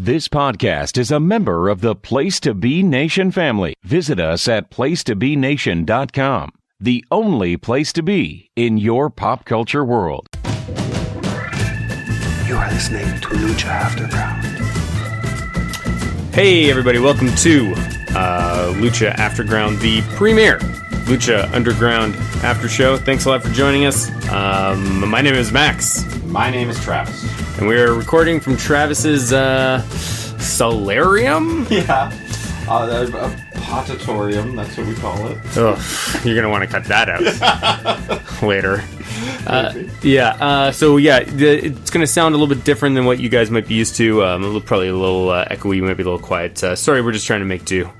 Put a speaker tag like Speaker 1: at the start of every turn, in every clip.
Speaker 1: This podcast is a member of the Place to Be Nation family. Visit us at placetobenation.com, the only place to be in your pop culture world.
Speaker 2: You are listening to Lucha Afterground.
Speaker 3: Hey everybody, welcome to Lucha Afterground, the premier Lucha Underground after show. Thanks a lot for joining us. My name is Max.
Speaker 4: My name is Travis.
Speaker 3: And we're recording from Travis's solarium?
Speaker 4: Yeah. A potatorium, that's what we call it.
Speaker 3: Ugh, you're going to want to cut that out later. It's going to sound a little bit different than what you guys might be used to. Probably a little echoey, maybe a little quiet. Sorry, we're just trying to make do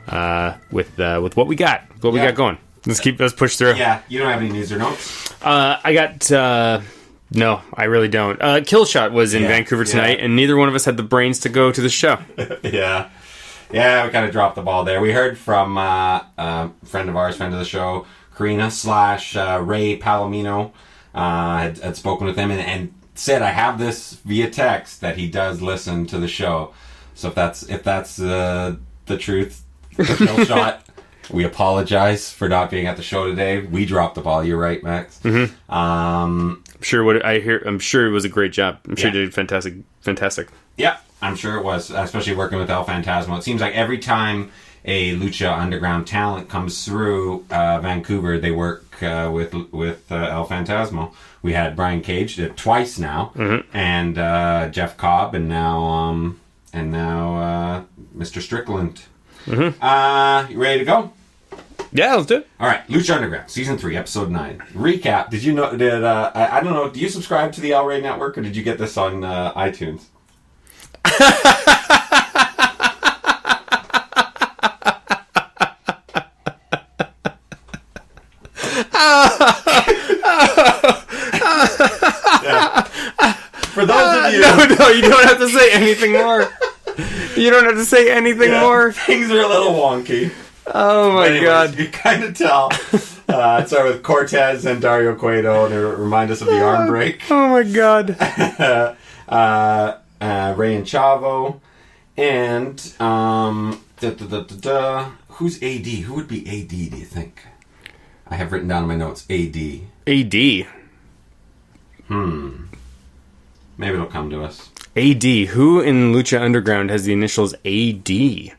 Speaker 3: with what we got. What we got going. Let's push through.
Speaker 4: Yeah, you don't have any news or notes?
Speaker 3: I got... No, I really don't. Killshot was in Vancouver tonight, and neither one of us had the brains to go to the show.
Speaker 4: Yeah, we kind of dropped the ball there. We heard from a friend of ours, friend of the show, Karina / Ray Palomino, had spoken with him and said, I have this via text that he does listen to the show. So if that's the truth, Killshot, we apologize for not being at the show today. We dropped the ball. You're right, Max.
Speaker 3: Mm-hmm. I'm sure it was a great job. I'm sure you did fantastic.
Speaker 4: Yeah, I'm sure it was, especially working with El Phantasmo. It seems like every time a Lucha Underground talent comes through Vancouver, they work with El Phantasmo. We had Brian Cage did it twice now, and Jeff Cobb, and now Mr. Strickland. Mm-hmm. You ready to go?
Speaker 3: Yeah, let's do it.
Speaker 4: All right, Lucha Underground, Season 3, Episode 9. Recap. Did you know, I don't know, do you subscribe to the El Rey Network, or did you get this on iTunes? For those of you...
Speaker 3: No, you don't have to say anything more. You don't have to say anything more.
Speaker 4: Things are a little wonky.
Speaker 3: Oh my God.
Speaker 4: You can kind of tell. It started with Cortez and Dario Cueto, and it remind us of the arm break.
Speaker 3: Oh my God.
Speaker 4: Ray and Chavo. And who's AD? Who would be AD, do you think? I have written down in my notes AD.
Speaker 3: AD?
Speaker 4: Maybe it'll come to us.
Speaker 3: AD. Who in Lucha Underground has the initials AD?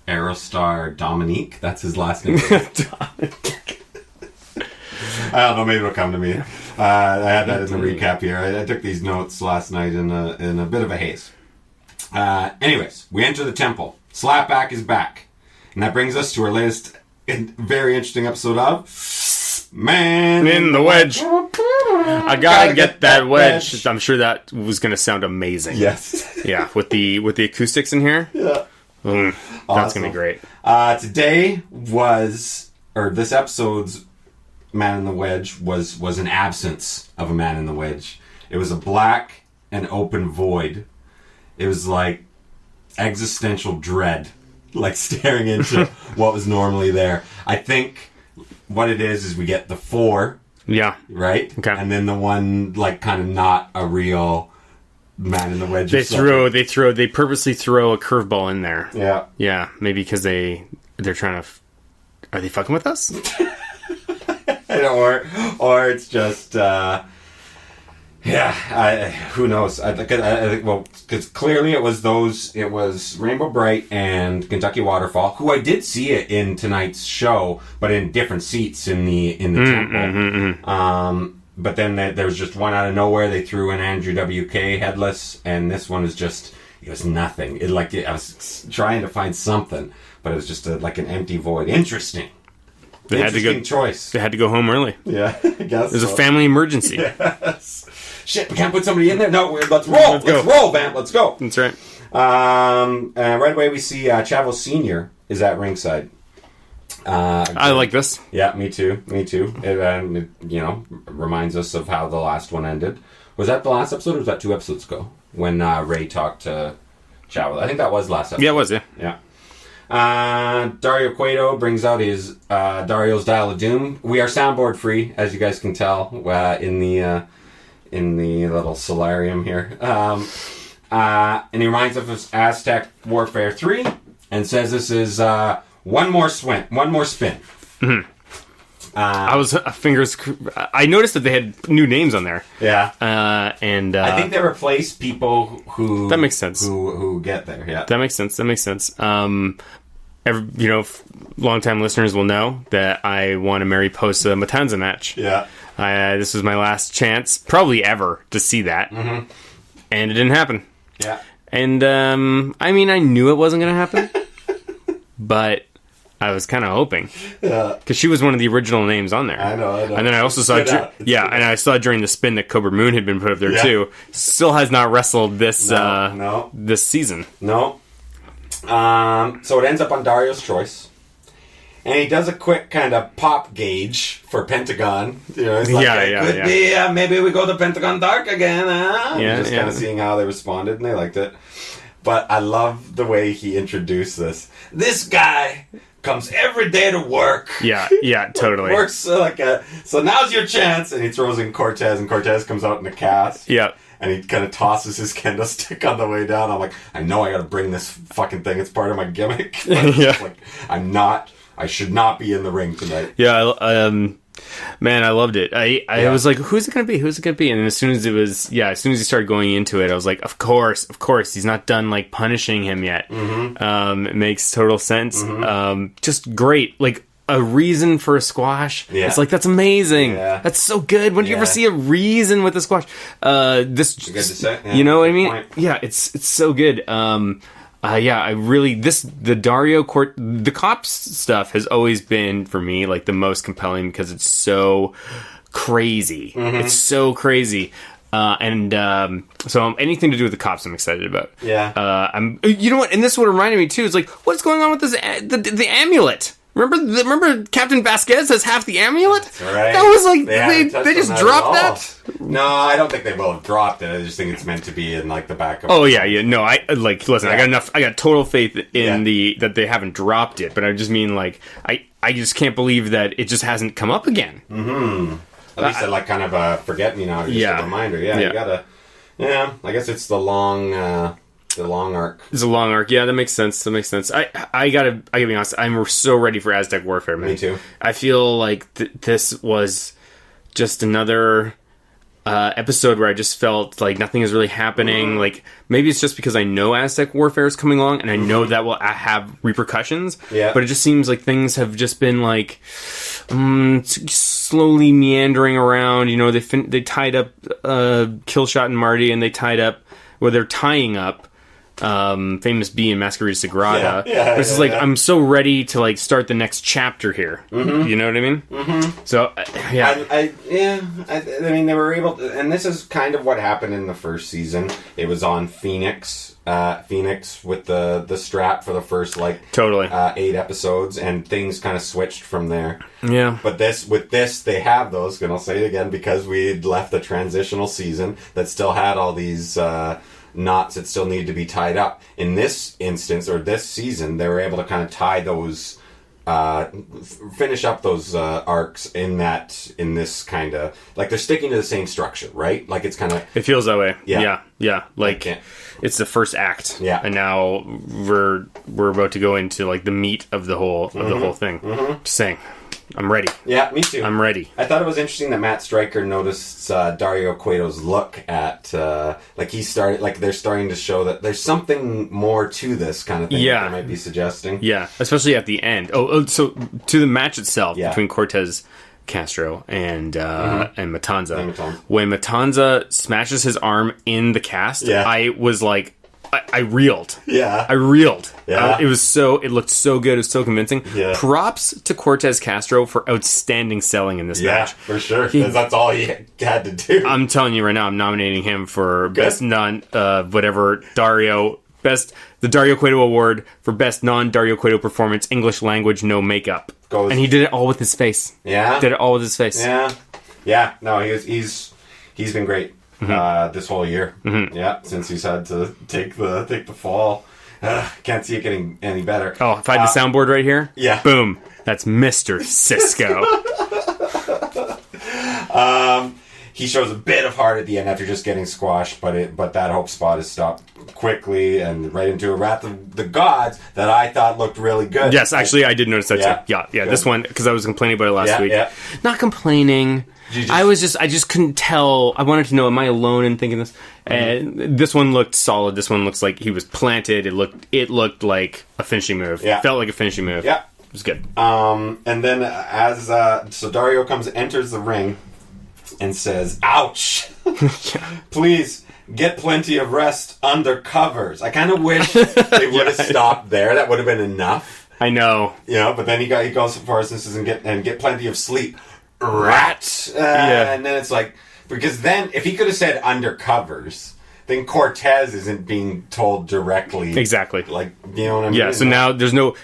Speaker 4: Aerostar Dominique. That's his last name. I don't know. Maybe it'll come to me. I had that in the recap here. I took these notes last night in a bit of a haze. Anyways, we enter the temple. Slapback is back. And that brings us to our latest very interesting episode of Man
Speaker 3: in the Wedge. I gotta get that wedge. I'm sure that was gonna sound amazing.
Speaker 4: Yes.
Speaker 3: Yeah, with the acoustics in here.
Speaker 4: Yeah.
Speaker 3: That's
Speaker 4: Awesome.
Speaker 3: gonna be great.
Speaker 4: This episode's Man in the Wedge was an absence of a Man in the Wedge. It was a black and open void. It was like existential dread, like staring into what was normally there. I think what it is we get the 4.
Speaker 3: Yeah.
Speaker 4: Right?
Speaker 3: Okay.
Speaker 4: And then the one, like, kind of not a real Man in the Wedge.
Speaker 3: They purposely throw a curveball in there.
Speaker 4: Yeah.
Speaker 3: Yeah, maybe because they're trying to... Are they fucking with us?
Speaker 4: or it's just... who knows? I think because clearly it was Rainbow Bright and Kentucky Waterfall, who I did see it in tonight's show, but in different seats in the temple. But then there was just one out of nowhere. They threw in Andrew WK headless, and this one is just it was nothing. I was trying to find something, but it was just like an empty void. Interesting. Choice.
Speaker 3: They had to go home early.
Speaker 4: Yeah, I guess
Speaker 3: it was a family emergency.
Speaker 4: Yes. Shit, we can't put somebody in there. No, let's roll. Let's roll, Vamp. Let's go.
Speaker 3: That's right.
Speaker 4: Right away, we see Chavo Sr. is at ringside.
Speaker 3: I like this.
Speaker 4: Yeah, me too. It reminds us of how the last one ended. Was that the last episode, or was that 2 episodes ago when Ray talked to Chavo? I think that was last episode.
Speaker 3: Yeah, it was.
Speaker 4: Yeah. Dario Cueto brings out his Dario's Dial of Doom. We are soundboard free, as you guys can tell, in the little solarium here. And he reminds us of Aztec Warfare 3 and says this is one more spin.
Speaker 3: Mm-hmm. I was I noticed that they had new names on there.
Speaker 4: Yeah.
Speaker 3: And
Speaker 4: I think they replace people who...
Speaker 3: That makes sense.
Speaker 4: Who get there, yeah.
Speaker 3: That makes sense. Long-time listeners will know that I won a Mariposa Matanza match.
Speaker 4: Yeah.
Speaker 3: This was my last chance, probably ever, to see that. Mm-hmm. And it didn't happen.
Speaker 4: Yeah.
Speaker 3: And, I knew it wasn't going to happen. But I was kind of hoping. Yeah. Because she was one of the original names on there.
Speaker 4: I know.
Speaker 3: And then I also saw... and I saw during the spin that Cobra Moon had been put up there, too. Still has not wrestled this this season.
Speaker 4: No. So it ends up on Dario's choice. And he does a quick kind of pop gauge for Pentagon. It's like, could be, maybe we go to Pentagon Dark again, huh? Just kind of seeing how they responded, and they liked it. But I love the way he introduced this. This guy comes every day to work.
Speaker 3: Yeah, totally.
Speaker 4: Works so now's your chance. And he throws in Cortez, and Cortez comes out in a cast.
Speaker 3: Yeah.
Speaker 4: And he kind of tosses his kendo stick on the way down. I'm like, I know I got to bring this fucking thing. It's part of my gimmick. Like, I should not be in the ring tonight.
Speaker 3: Yeah, man, I loved it. I was like, who's it going to be? And as soon as he started going into it, I was like, of course, he's not done, like, punishing him yet. Mm-hmm. It makes total sense. Mm-hmm. Just great. Like, a reason for a squash. Yeah. It's like, that's amazing. Yeah. That's so good. When do you ever see a reason with a squash? You know what I mean? Point. Yeah, it's so good. The Dario the cops stuff has always been, for me, like, the most compelling because it's so crazy. Mm-hmm. It's so crazy. So anything to do with the cops, I'm excited about.
Speaker 4: Yeah.
Speaker 3: You know what? And this would remind me too. It's like, what's going on with this? The amulet. Remember Captain Vasquez has half the amulet?
Speaker 4: That's right.
Speaker 3: That was like, they just dropped that?
Speaker 4: No, I don't think they will have dropped it. I just think it's meant to be in, like, the back of...
Speaker 3: Oh, yeah. No, listen, I got total faith in that they haven't dropped it, but I just mean, like, I just can't believe that it just hasn't come up again.
Speaker 4: Mm-hmm. At least like, kind of a forget-me-now, just a reminder. Yeah, you gotta... Yeah, I guess it's the long arc.
Speaker 3: It's a long arc. Yeah, that makes sense. I gotta be honest. I'm so ready for Aztec Warfare, man.
Speaker 4: Me too.
Speaker 3: I feel like this was just another episode where I just felt like nothing is really happening. Mm-hmm. Like, maybe it's just because I know Aztec Warfare is coming along, and I know that will have repercussions. Yeah. But it just seems like things have just been like slowly meandering around. They tied up Killshot and Marty, and they're tying up Famous B and Masquerade Sagrada. This is like, I'm so ready to, like, start the next chapter here. Mm-hmm. You know what I mean? Mm-hmm. So,
Speaker 4: I mean, they were able to, and this is kind of what happened in the first season. It was on Phoenix with the strap for the first, like, 8 episodes, and things kind of switched from there.
Speaker 3: Yeah.
Speaker 4: But with this, they have those, and I'll say it again, because we'd left a transitional season that still had all these knots that still needed to be tied up. In this instance, or this season, they were able to kind of tie those, finish up those arcs in this kind of, like, they're sticking to the same structure, right? Like, it's kind of...
Speaker 3: It feels that way. Yeah. Like, it's the first act.
Speaker 4: Yeah.
Speaker 3: And now we're about to go into, like, the meat of the whole thing. Mm-hmm. Just saying. I'm ready.
Speaker 4: Yeah, me too.
Speaker 3: I'm ready.
Speaker 4: I thought it was interesting that Matt Stryker noticed Dario Cueto's look at, they're starting to show that there's something more to this kind of thing that they might be suggesting. Yeah,
Speaker 3: especially at the end. So to the match itself between Cortez Castro and Matanza. When Matanza smashes his arm in the cast, I was like, I reeled.
Speaker 4: Yeah.
Speaker 3: I reeled.
Speaker 4: Yeah.
Speaker 3: It looked so good. It was so convincing.
Speaker 4: Yeah.
Speaker 3: Props to Cortez Castro for outstanding selling in this match.
Speaker 4: Yeah, for sure. That's all he had to do.
Speaker 3: I'm telling you right now, I'm nominating him for best the Dario Cueto Award for best non-Dario Cueto performance, English language, no makeup. And he did it all with his face.
Speaker 4: Yeah.
Speaker 3: Did it all with his face.
Speaker 4: Yeah. Yeah. No, he's been great. This whole year. Mm-hmm. Yeah, since he's had to take the fall. Can't see it getting any better.
Speaker 3: Oh, if I had the soundboard right here?
Speaker 4: Yeah.
Speaker 3: Boom. That's Mr. Cisco.
Speaker 4: he shows a bit of heart at the end after just getting squashed, but that hope spot is stopped quickly and right into a Wrath of the Gods that I thought looked really good.
Speaker 3: Yes, actually, I did notice that too. Yeah.
Speaker 4: Good.
Speaker 3: This one, because I was complaining about it last week.
Speaker 4: Yeah.
Speaker 3: Not complaining. I just couldn't tell. I wanted to know, am I alone in thinking this? And this one looked solid. This one looks like he was planted. It looked like a finishing move.
Speaker 4: Yeah.
Speaker 3: Felt like a finishing move.
Speaker 4: Yeah.
Speaker 3: It was good.
Speaker 4: And then so Dario enters the ring and says, "Ouch! Please get plenty of rest under covers." I kind of wish they would have stopped there. That would have been enough.
Speaker 3: I know.
Speaker 4: But then he goes so far as and says, and get plenty of sleep, rat. And then it's like, because then if he could have said under covers, then Cortez isn't being told directly.
Speaker 3: Exactly.
Speaker 4: Like, you know what I mean?
Speaker 3: Yeah, so now there's no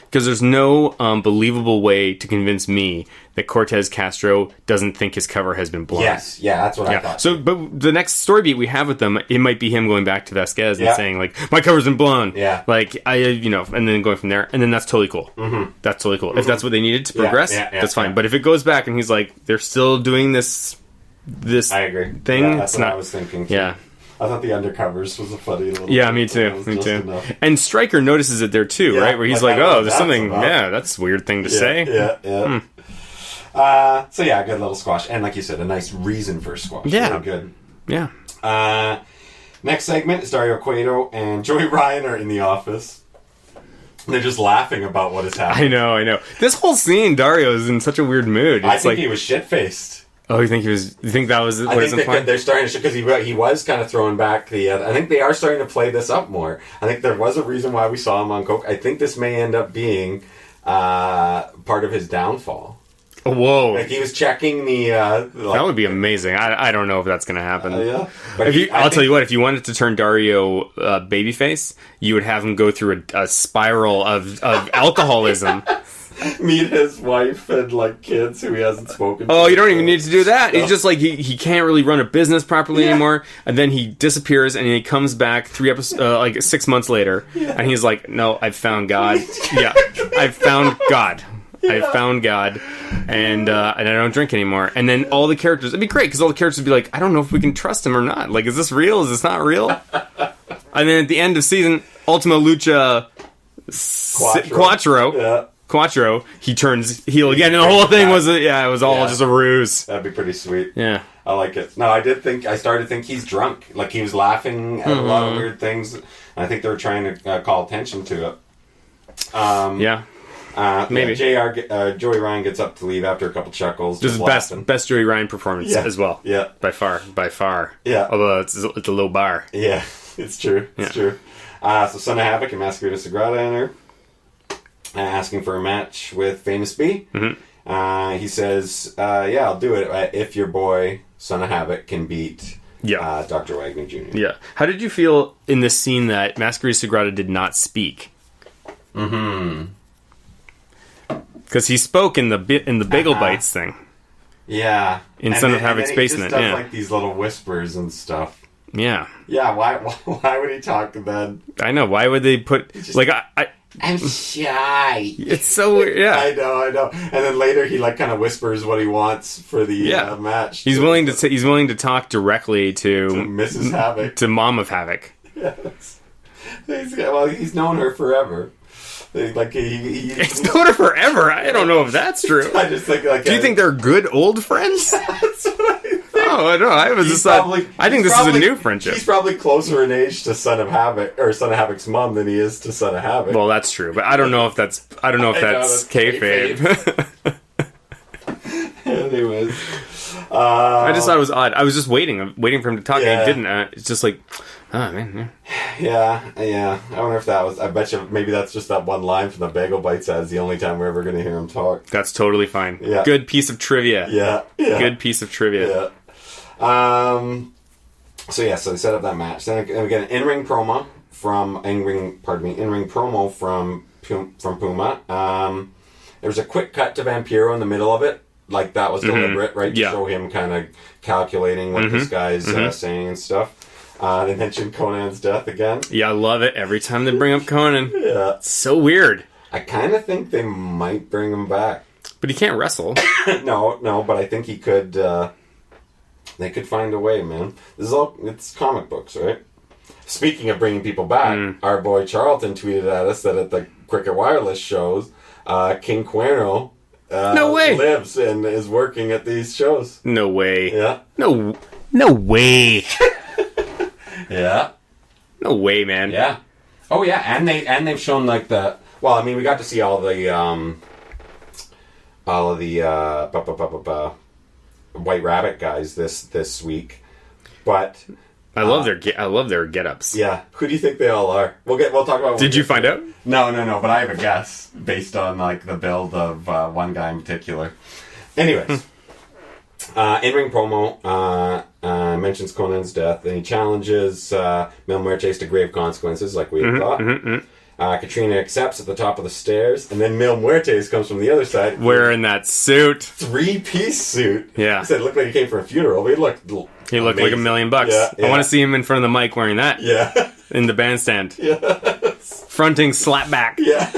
Speaker 3: believable way to convince me that Cortez Castro doesn't think his cover has been blown.
Speaker 4: Yes, that's what I thought.
Speaker 3: So, but the next story beat we have with them, it might be him going back to Vasquez and saying, like, my cover's been blown.
Speaker 4: Yeah.
Speaker 3: Like, and then going from there, and then that's totally cool. Mm-hmm. That's totally cool. Mm-hmm. If that's what they needed to progress, that's fine. But if it goes back and he's like, they're still doing this
Speaker 4: I agree.
Speaker 3: thing,
Speaker 4: Yeah, that's
Speaker 3: it's
Speaker 4: what
Speaker 3: not.
Speaker 4: I was thinking too.
Speaker 3: Yeah.
Speaker 4: I thought the undercovers was a funny little...
Speaker 3: Yeah, me too. And Stryker notices it there too, right? Where he's like, "Oh, there's something. About. Yeah, that's a weird thing to say."
Speaker 4: Yeah. So yeah, a good little squash, and like you said, a nice reason for a squash.
Speaker 3: Yeah,
Speaker 4: really good.
Speaker 3: Yeah.
Speaker 4: Next segment is Dario Cueto and Joey Ryan are in the office. And they're just laughing about what is happening.
Speaker 3: I know. This whole scene, Dario is in such a weird mood.
Speaker 4: I think he was shit-faced.
Speaker 3: Oh, you think that was what is implying?
Speaker 4: They're starting to, because he was kind of throwing back the. I think they are starting to play this up more. I think there was a reason why we saw him on coke. I think this may end up being part of his downfall.
Speaker 3: Whoa!
Speaker 4: Like he was checking the.
Speaker 3: That would be amazing. I don't know if that's going to happen.
Speaker 4: Yeah, but
Speaker 3: I'll tell you what. If you wanted to turn Dario babyface, you would have him go through a spiral of alcoholism.
Speaker 4: Meet his wife and like kids who he hasn't spoken to.
Speaker 3: Oh, you don't even need to do that. He's just like he can't really run a business properly anymore, and then he disappears and he comes back 6 months later, and he's like, "No, I've found God. I've found God. I found God, and I don't drink anymore." And then all the characters, it'd be great because all the characters would be like, "I don't know if we can trust him or not. Like, is this real? Is this not real?" And then at the end of season, Ultima Lucha Quattro, he turns heel again, and the whole thing was it was all just a ruse.
Speaker 4: That'd be pretty sweet.
Speaker 3: Yeah,
Speaker 4: I like it. No, I started to think he's drunk. Like he was laughing at a lot of weird things. And I think they were trying to call attention to it. Maybe. Joey Ryan gets up to leave after a couple chuckles.
Speaker 3: This is best Joey Ryan performance as well.
Speaker 4: Yeah,
Speaker 3: by far.
Speaker 4: Yeah,
Speaker 3: although it's a low bar.
Speaker 4: Yeah, it's true. It's true. So Son of Havoc and Masquerade Sagrada enter. Asking for a match with Famous B. Mm-hmm. He says, I'll do it if your boy, Son of Havoc, can beat Dr. Wagner Jr.
Speaker 3: Yeah. How did you feel in this scene that Masquerade Sagrada did not speak? Mm-hmm. Because he spoke in the Bagel Bites thing.
Speaker 4: Yeah.
Speaker 3: In Son of Havoc's basement.
Speaker 4: He just does like these little whispers and stuff.
Speaker 3: Yeah.
Speaker 4: Yeah, why would he talk then?
Speaker 3: I know. Why would they put...
Speaker 4: I'm shy.
Speaker 3: It's so weird. Yeah,
Speaker 4: I know. And then later he kind of whispers what he wants for the match.
Speaker 3: He's willing to talk directly to
Speaker 4: Mrs. Havoc,
Speaker 3: to Mom of Havoc.
Speaker 4: Yes. He's known her forever. He's
Speaker 3: known her forever. I don't know if that's true.
Speaker 4: I just think
Speaker 3: do you think they're good old friends?
Speaker 4: That's what I think.
Speaker 3: Oh, I know. I think this is a new friendship.
Speaker 4: He's probably closer in age to Son of Havoc or Son of Havoc's mom than he is to Son of Havoc.
Speaker 3: Well, that's true, but I don't know if that's kayfabe.
Speaker 4: Anyways,
Speaker 3: I just thought it was odd. I was just waiting for him to talk, and he didn't. It's just like, oh man.
Speaker 4: Yeah. I wonder if that was. I bet you maybe that's just that one line from the Bagel Bites as the only time we're ever going to hear him talk.
Speaker 3: That's totally fine.
Speaker 4: Yeah.
Speaker 3: Good piece of trivia.
Speaker 4: Yeah.
Speaker 3: Good piece of trivia.
Speaker 4: Yeah. So they set up that match. Then we get an in-ring promo from Puma. There's a quick cut to Vampiro in the middle of it. Like that was deliberate, right? To show him kind of calculating what this guy's saying and stuff. They mentioned Conan's death again. Yeah, I love it. Every time they bring up Conan. Yeah. It's so weird. I kind of think they might bring him back. But he can't wrestle. No, but I think he could...
Speaker 5: They could find a way, man. It's comic books, right? Speaking of bringing people back, our boy Charlton tweeted at us that at the Cricket Wireless shows, King Cuerno
Speaker 3: No way.
Speaker 5: lives and is working at these shows.
Speaker 3: No way.
Speaker 5: Yeah.
Speaker 3: No way.
Speaker 5: Yeah.
Speaker 3: No way, man.
Speaker 5: Yeah. Oh yeah, and they've shown like the. Well, I mean, we got to see all the White Rabbit guys this week, but
Speaker 3: I love their get-ups.
Speaker 5: yeah, who do you think they all are? We'll talk about.
Speaker 3: Did you find out?
Speaker 5: No, but I have a guess based on like the build of one guy in particular. Anyways, in-ring promo mentions Conan's death, and he challenges Mil Muertes to grave consequences, like we had thought. Katrina accepts at the top of the stairs, and then Mil Muertes comes from the other side.
Speaker 3: Wearing that suit.
Speaker 5: 3-piece suit.
Speaker 3: Yeah.
Speaker 5: He said it looked like he came from a funeral, but he looked
Speaker 3: He looked
Speaker 5: amazing.
Speaker 3: like $1 million.
Speaker 5: Yeah,
Speaker 3: I want to see him in front of the mic wearing that.
Speaker 5: Yeah.
Speaker 3: In the bandstand.
Speaker 5: Yes.
Speaker 3: Fronting slapback.
Speaker 5: Yeah.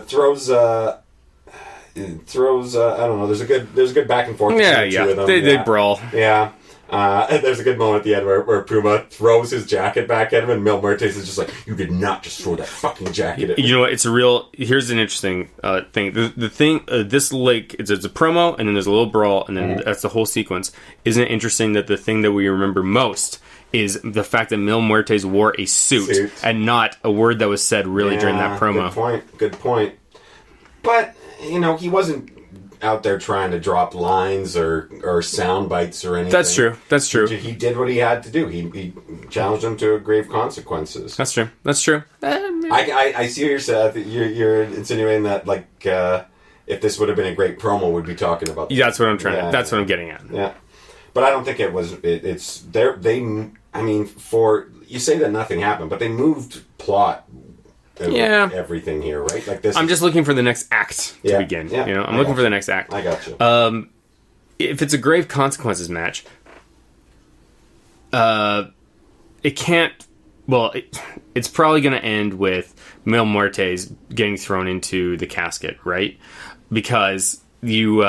Speaker 5: Throws I don't know, there's a good back and forth between the two of them.
Speaker 3: They brawl.
Speaker 5: Yeah. There's a good moment at the end where Puma throws his jacket back at him, and Mil Muertes is just like, "You did not just throw that fucking jacket at me."
Speaker 3: You know what? Here's an interesting thing. The thing, this like it's a promo, and then there's a little brawl, and then that's the whole sequence. Isn't it interesting that the thing that we remember most is the fact that Mil Muertes wore a suit and not a word that was said really during that promo?
Speaker 5: Good point. But he wasn't out there trying to drop lines or sound bites or anything.
Speaker 3: That's true.
Speaker 5: He did what he had to do. He challenged him to grave consequences.
Speaker 3: That's true.
Speaker 5: I see what you're saying. You're insinuating that like if this would have been a great promo, we'd be talking about this.
Speaker 3: Yeah, that's what I'm trying to. That's what I'm getting at.
Speaker 5: Yeah, but I don't think it was. It's there. I mean, you say that nothing happened, but they moved plot. Everything here, right? Like this.
Speaker 3: I'm just looking for the next act to begin.
Speaker 5: Yeah,
Speaker 3: I'm looking for the next act.
Speaker 5: I got you.
Speaker 3: If it's a grave consequences match, it can't. Well, it's probably going to end with Mil Muertes getting thrown into the casket, right? Because Mil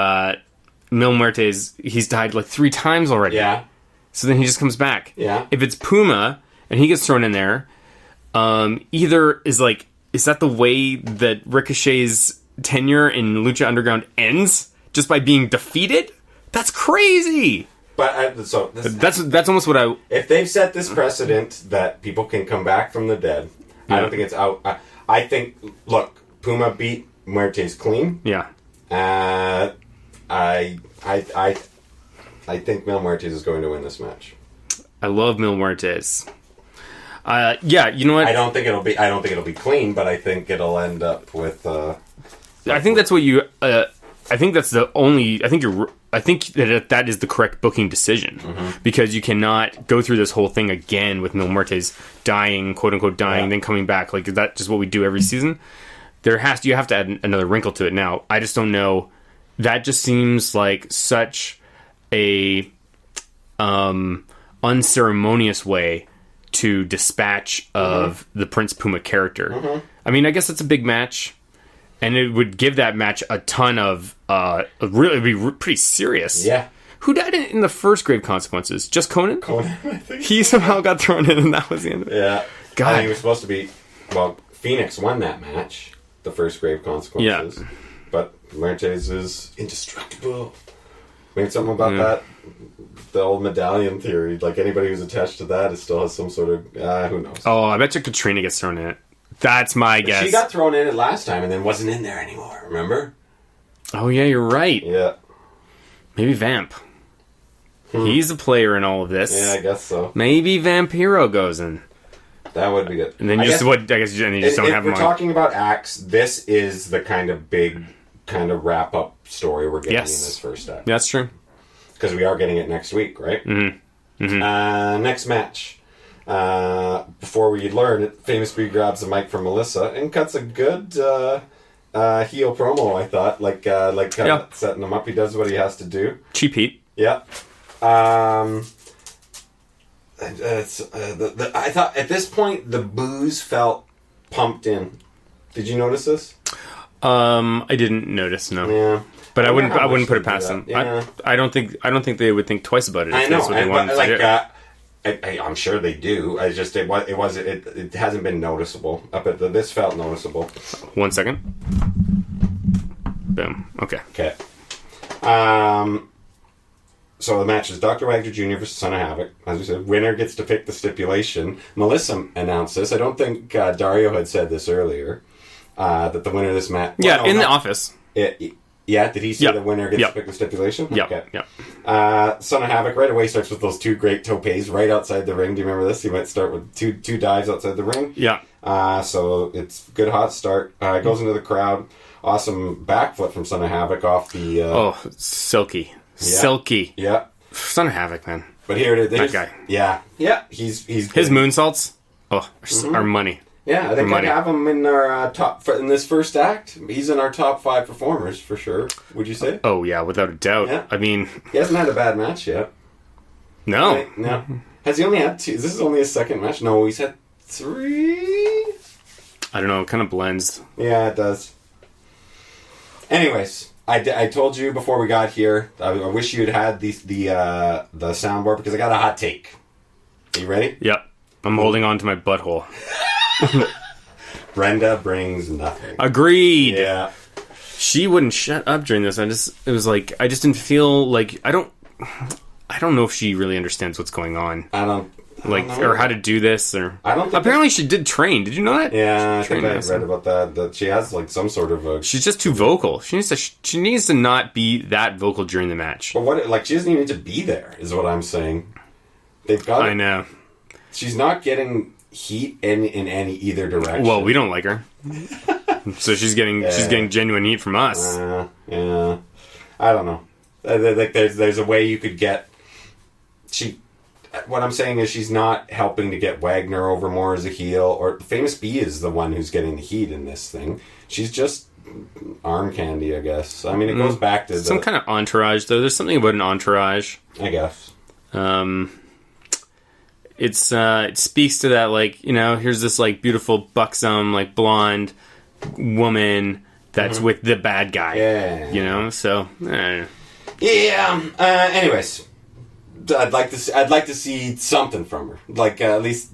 Speaker 3: Muertes, he's died like 3 times already.
Speaker 5: Yeah.
Speaker 3: So then he just comes back.
Speaker 5: Yeah.
Speaker 3: If it's Puma and he gets thrown in there. Either is that the way that Ricochet's tenure in Lucha Underground ends? Just by being defeated? That's crazy!
Speaker 5: But
Speaker 3: that's almost what I...
Speaker 5: If they've set this precedent that people can come back from the dead, I don't think it's out. I think, look, Puma beat Muertes clean.
Speaker 3: Yeah.
Speaker 5: I think Mil Muertes is going to win this match.
Speaker 3: I love Mil Muertes. You know what?
Speaker 5: I don't think it'll be clean, but I think it'll end up with.
Speaker 3: I think that's what you. I think that's the only. I think that is the correct booking decision because you cannot go through this whole thing again with Mil Muertes dying, quote unquote dying, then coming back. Like that's just what we do every season. You have to add another wrinkle to it. Now I just don't know. That just seems like such a unceremonious way to dispatch of the Prince Puma character. I mean, I guess it's a big match, and it would give that match a ton of it'd be pretty serious.
Speaker 5: Yeah.
Speaker 3: Who died in the first grave consequences? Just Conan?
Speaker 5: Conan, I think.
Speaker 3: He somehow got thrown in, and that was the end of it.
Speaker 5: Yeah.
Speaker 3: God.
Speaker 5: I think it was supposed to be. Well, Phoenix won that match, the first grave consequences. Yeah. But Muertes is indestructible. Maybe something about that. The old medallion theory, like anybody who's attached to that, still has some sort of who knows.
Speaker 3: Oh, I bet you Katrina gets thrown in it. That's my guess.
Speaker 5: She got thrown in it last time and then wasn't in there anymore. Remember?
Speaker 3: Oh yeah, you're right.
Speaker 5: Yeah.
Speaker 3: Maybe Vamp. He's a player in all of this.
Speaker 5: Yeah, I guess so.
Speaker 3: Maybe Vampiro goes in.
Speaker 5: That would be good.
Speaker 3: And then you just don't have him.
Speaker 5: If we're talking about acts, this is the kind of big wrap up story we're getting in this first act.
Speaker 3: That's true.
Speaker 5: Because we are getting it next week, right? Next match. Before we learn it, Famous Bee grabs the mic from Melissa and cuts a good heel promo, I thought. Setting him up. He does what he has to do.
Speaker 3: Cheap Heat.
Speaker 5: Yeah. I thought at this point the booze felt pumped in. Did you notice this?
Speaker 3: I didn't notice, no.
Speaker 5: Yeah.
Speaker 3: But I wouldn't
Speaker 5: how much
Speaker 3: put it
Speaker 5: they do
Speaker 3: past
Speaker 5: that.
Speaker 3: them.
Speaker 5: Yeah.
Speaker 3: I don't think they would think twice about it.
Speaker 5: I
Speaker 3: If
Speaker 5: know,
Speaker 3: that's what they wanted
Speaker 5: but,
Speaker 3: to do.
Speaker 5: I'm sure they do. It hasn't been noticeable. This felt noticeable.
Speaker 3: 1 second. Boom. Okay.
Speaker 5: Okay. So the match is Dr. Wagner Jr. versus Son of Havoc. As we said, winner gets to pick the stipulation. Melissa announced this. I don't think Dario had said this earlier. That the winner of this match...
Speaker 3: Yeah, the office.
Speaker 5: Yeah, did he say
Speaker 3: Yep.
Speaker 5: the winner gets
Speaker 3: Yep.
Speaker 5: to pick the stipulation?
Speaker 3: Yeah.
Speaker 5: Okay.
Speaker 3: Yeah.
Speaker 5: Son of Havoc right away starts with those two great topes right outside the ring. Do you remember this? He might start with two dives outside the ring.
Speaker 3: Yeah.
Speaker 5: So it's good hot start. Goes into the crowd. Awesome backflip from Son of Havoc off the...
Speaker 3: silky. Silky.
Speaker 5: Yeah.
Speaker 3: Son of Havoc, man.
Speaker 5: But here it is.
Speaker 3: That guy.
Speaker 5: Yeah. Yeah. He's
Speaker 3: His
Speaker 5: good.
Speaker 3: moonsaults, are money.
Speaker 5: Yeah, I think
Speaker 3: money.
Speaker 5: I have him in our top... in this first act, he's in our top 5 performers, for sure. Would you say?
Speaker 3: Oh, yeah, without a doubt.
Speaker 5: Yeah.
Speaker 3: I mean...
Speaker 5: He hasn't had a bad match yet.
Speaker 3: No.
Speaker 5: Right? No. Has he only had 2? Is this only his second match? No, he's had 3?
Speaker 3: I don't know, it kind of blends.
Speaker 5: Yeah, it does. Anyways, I told you before we got here, I wish you'd had the soundboard because I got a hot take. Are you ready?
Speaker 3: Yep. I'm holding on to my butthole.
Speaker 5: Brenda brings nothing.
Speaker 3: Agreed.
Speaker 5: Yeah.
Speaker 3: She wouldn't shut up during this. I just didn't feel like... I don't know if she really understands what's going on.
Speaker 5: I don't know.
Speaker 3: Or how to do this, or...
Speaker 5: I don't think
Speaker 3: Apparently she did train. Did you know that?
Speaker 5: Yeah, I
Speaker 3: She
Speaker 5: think
Speaker 3: trained
Speaker 5: I
Speaker 3: wrestling.
Speaker 5: read about that she has like some sort of a...
Speaker 3: She's just too vocal. She needs to not be that vocal during the match.
Speaker 5: But what, like, she doesn't even need to be there, is what I'm saying. They've got...
Speaker 3: I know.
Speaker 5: She's not getting heat in any either direction.
Speaker 3: Well, we don't like her. So she's getting genuine heat from us.
Speaker 5: Yeah. I don't know. Like, there's a way you could get... What I'm saying is she's not helping to get Wagner over more as a heel, or Famous B is the one who's getting the heat in this thing. She's just arm candy, I guess. I mean, it goes back to
Speaker 3: Some kind of entourage, though. There's something about an entourage.
Speaker 5: I guess.
Speaker 3: It speaks to that, like, you know, here's this, like, beautiful, buxom, like, blonde woman that's with the bad guy.
Speaker 5: Yeah.
Speaker 3: You know, so...
Speaker 5: Yeah. Anyways, I'd like to see something from her, like at least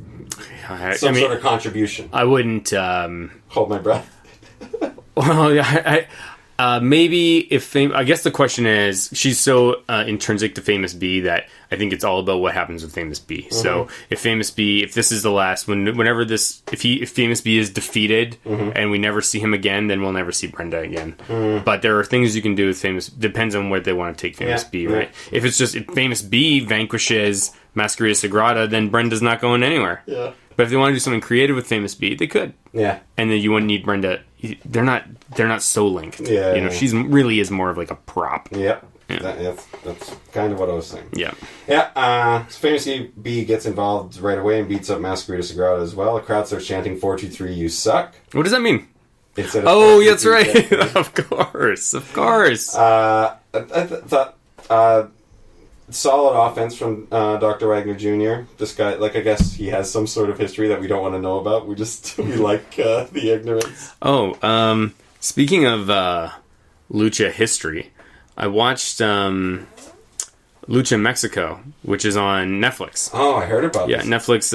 Speaker 5: some sort of contribution.
Speaker 3: I wouldn't.
Speaker 5: Hold my breath.
Speaker 3: Well, yeah, maybe if I guess the question is, she's so intrinsic to Famous B that I think it's all about what happens with Famous B. Mm-hmm. So if Famous B, if this is the last, if Famous B is defeated and we never see him again, then we'll never see Brenda again. But there are things you can do with Famous. Depends on where they want to take Famous B, right? If it's just if Famous B vanquishes Masquerade Sagrada, then Brenda's not going anywhere. Yeah. But if they want to do something creative with Famous B, they could. Yeah. And then you wouldn't need Brenda. They're not so linked. Yeah. You know, she's really is more of like a prop.
Speaker 5: Yep. Yeah. That's kind of what I was saying.
Speaker 3: Yeah.
Speaker 5: Yeah. So Famous B gets involved right away and beats up Masquerade Sagrada as well. The crowd starts chanting 4-2-3, you suck.
Speaker 3: What does that mean?
Speaker 5: Instead of
Speaker 3: that's right. Of course.
Speaker 5: I thought solid offense from Dr. Wagner Jr. This guy, like, I guess he has some sort of history that we don't want to know about. We like the ignorance.
Speaker 3: Oh, speaking of Lucha history, I watched Lucha Mexico, which is on Netflix.
Speaker 5: Oh, I heard about
Speaker 3: this. Yeah, Netflix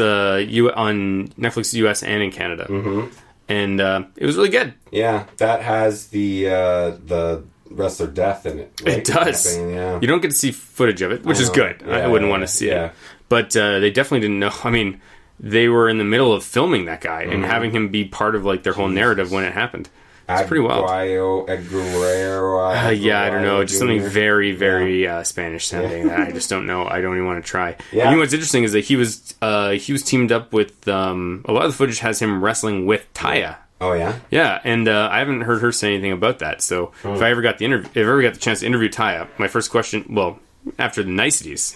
Speaker 3: on Netflix US and in Canada. Mm-hmm. And it was really good.
Speaker 5: Yeah, that has the wrestler death in it. Right?
Speaker 3: It does.
Speaker 5: Yeah.
Speaker 3: You don't get to see footage of it, which is good. Yeah, I wouldn't want to see it. But they definitely didn't know. I mean, they were in the middle of filming that guy and having him be part of like their whole narrative when it happened. It's pretty wild.
Speaker 5: Eddie Guerrero
Speaker 3: yeah, I don't know. Just something very, very Spanish sounding that I just don't know. I don't even want to try. Yeah. You know what's interesting is that he was teamed up with a lot of the footage has him wrestling with Taya.
Speaker 5: Oh yeah,
Speaker 3: yeah, and I haven't heard her say anything about that. So if I ever got the chance to interview Taya, my first question, well, after the niceties,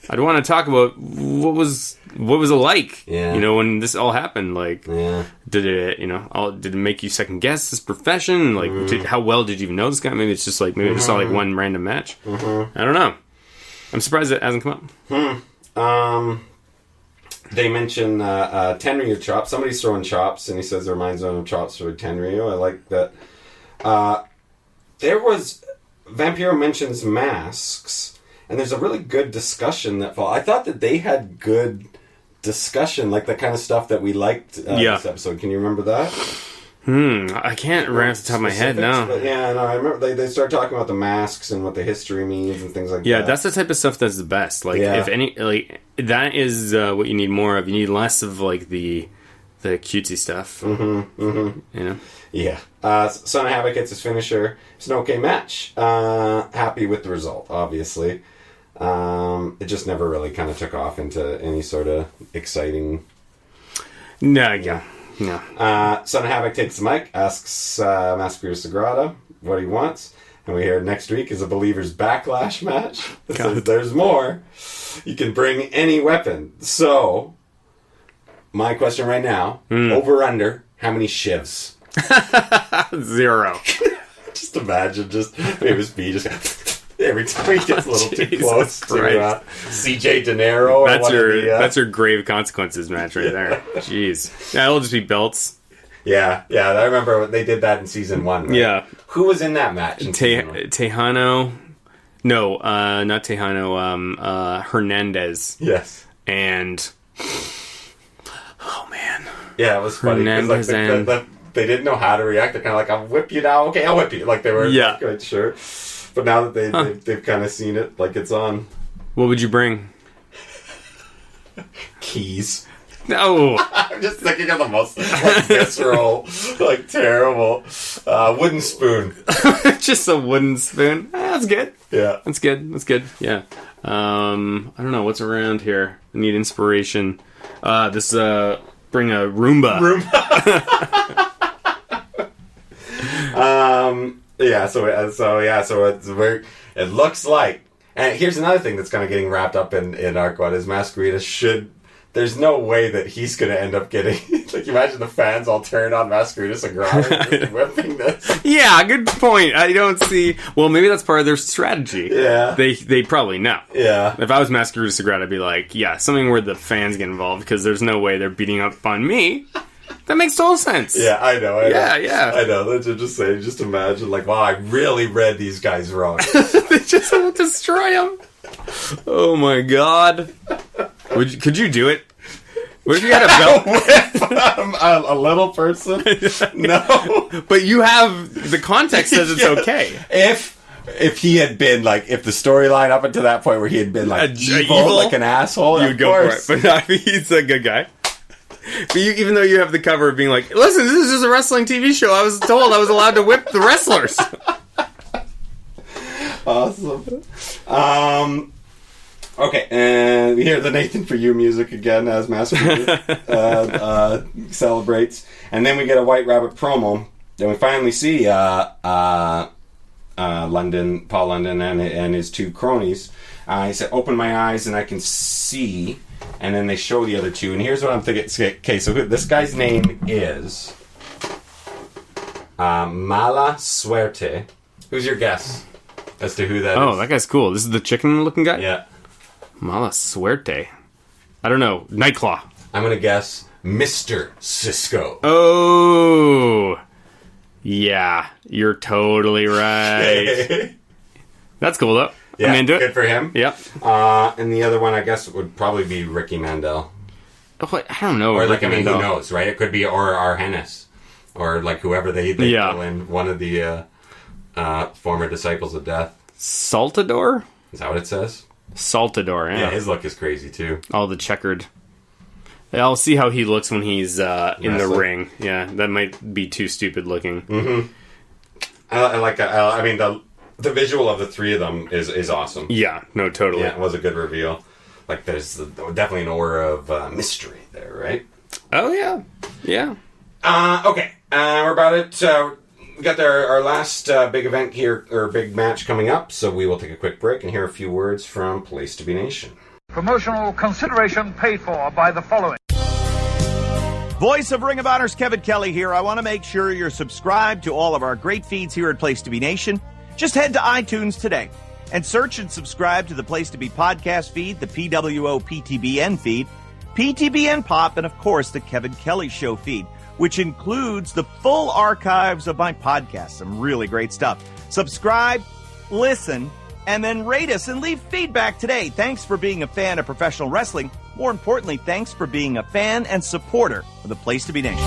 Speaker 3: I'd want to talk about what was it like, you know, when this all happened. Like, did it make you second guess this profession? Like, how well did you even know this guy? Maybe it's just like I just saw like one random match. I don't know. I'm surprised it hasn't come up.
Speaker 5: They mention Tenryu chops. Somebody's throwing chops, and he says it reminds him of chops for Tenryu. I like that. There was Vampiro mentions masks, and there's a really good discussion that fall. I thought that they had good discussion, like the kind of stuff that we liked this episode. Can you remember that?
Speaker 3: I can't right off the top of my head, no.
Speaker 5: But yeah, no, I remember they start talking about the masks and what the history means and things like that.
Speaker 3: Yeah, that's the type of stuff that's the best. Like, if any, like, that is what you need more of. You need less of, like, the cutesy stuff. You know?
Speaker 5: Yeah. Son of Havoc gets his finisher. It's an okay match. Happy with the result, obviously. It just never really kind of took off into any sort of exciting...
Speaker 3: No, yeah.
Speaker 5: Son of Havoc takes the mic, asks Masquerade Sagrada what he wants, and we hear next week is a Believers Backlash match. It says there's more. You can bring any weapon. So, my question right now, over under, how many shivs?
Speaker 3: 0.
Speaker 5: Just imagine, maybe just every time he gets a little too close to CJ De Niro.
Speaker 3: That's your grave consequences match right there. Jeez. Yeah, it'll just be belts.
Speaker 5: Yeah, I remember they did that in season 1. Right?
Speaker 3: Yeah.
Speaker 5: Who was in that match?
Speaker 3: Tejano. No, not Tejano. Hernandez.
Speaker 5: Yes.
Speaker 3: And... Oh, man.
Speaker 5: Yeah, it was funny.
Speaker 3: Hernandez
Speaker 5: they didn't know how to react. They're kind of like, I'll whip you now. Okay, I'll whip you. Like, they weren't quite sure. But now that they've kind of seen it, like, it's on.
Speaker 3: What would you bring?
Speaker 5: Keys.
Speaker 3: No.
Speaker 5: I'm just thinking of the most visceral, terrible wooden spoon.
Speaker 3: Just a wooden spoon. That's good.
Speaker 5: Yeah.
Speaker 3: That's good. Yeah. I don't know what's around here. I need inspiration. Bring a Roomba. So it looks like, and here's another thing that's kind of getting wrapped up in Arquette is Masquerita there's no way that he's going to end up getting, imagine the fans all turn on Masquerita Sagrada whipping this. Yeah, good point. I don't see, well, maybe that's part of their strategy.
Speaker 5: Yeah.
Speaker 3: They probably know.
Speaker 5: Yeah.
Speaker 3: If I was Masquerita Sagrada, I'd be like, yeah, something where the fans get involved, because there's no way they're beating up on me. That makes total sense.
Speaker 5: Yeah, I know.
Speaker 3: Yeah.
Speaker 5: I know. Let's just say, just imagine, wow, I really read these guys wrong.
Speaker 3: They just want to destroy them. Oh my god. Could you do it? What if you had a belt?
Speaker 5: A little person? No.
Speaker 3: But you have, the context says it's okay.
Speaker 5: If he had been, if the storyline up until that point where he had been, evil, like an asshole,
Speaker 3: you'd go for it. But no, he's a good guy. But even though you have the cover of being like, listen, this is just a wrestling TV show. I was told I was allowed to whip the wrestlers.
Speaker 5: Awesome. Okay, and we hear the Nathan For You music again as Masquerade celebrates. And then we get a White Rabbit promo. Then we finally see Paul London and his two cronies. He said, open my eyes and I can see. And then they show the other two. And here's what I'm thinking. Okay, so this guy's name is Mala Suerte. Who's your guess as to who that is?
Speaker 3: Oh, that guy's cool. This is the chicken-looking guy?
Speaker 5: Yeah.
Speaker 3: Mala Suerte. I don't know. Nightclaw.
Speaker 5: I'm going to guess Mr. Cisco.
Speaker 3: Oh. Yeah. You're totally right. That's cool, though.
Speaker 5: Yeah,
Speaker 3: I'm into it.
Speaker 5: Good for him.
Speaker 3: Yep.
Speaker 5: And the other one, I guess, would probably be Ricky Mandel.
Speaker 3: Oh, I don't know.
Speaker 5: Or, who knows, right? It could be or Argenis. Or, whoever they pull in. One of the former Disciples of Death.
Speaker 3: Saltador?
Speaker 5: Is that what it says?
Speaker 3: Saltador, yeah.
Speaker 5: Yeah, his look is crazy, too.
Speaker 3: All the checkered. I'll see how he looks when he's in the ring. Yeah, that might be too stupid looking.
Speaker 5: Mm-hmm. The visual of the three of them is awesome.
Speaker 3: Yeah, no, totally.
Speaker 5: Yeah, it was a good reveal. There's definitely an aura of mystery there, right?
Speaker 3: Oh, yeah. Yeah.
Speaker 5: Okay. We're about it. We got our last big event here, or big match coming up, so we will take a quick break and hear a few words from Place to Be Nation.
Speaker 6: Promotional consideration paid for by the following.
Speaker 7: Voice of Ring of Honor's Kevin Kelly here. I want to make sure you're subscribed to all of our great feeds here at Place to Be Nation. Just head to iTunes today and search and subscribe to the Place to Be podcast feed, the PWO PTBN feed, PTBN Pop, and of course the Kevin Kelly Show feed, which includes the full archives of my podcast. Some really great stuff. Subscribe, listen, and then rate us and leave feedback today. Thanks for being a fan of professional wrestling. More importantly, thanks for being a fan and supporter of the Place to Be Nation.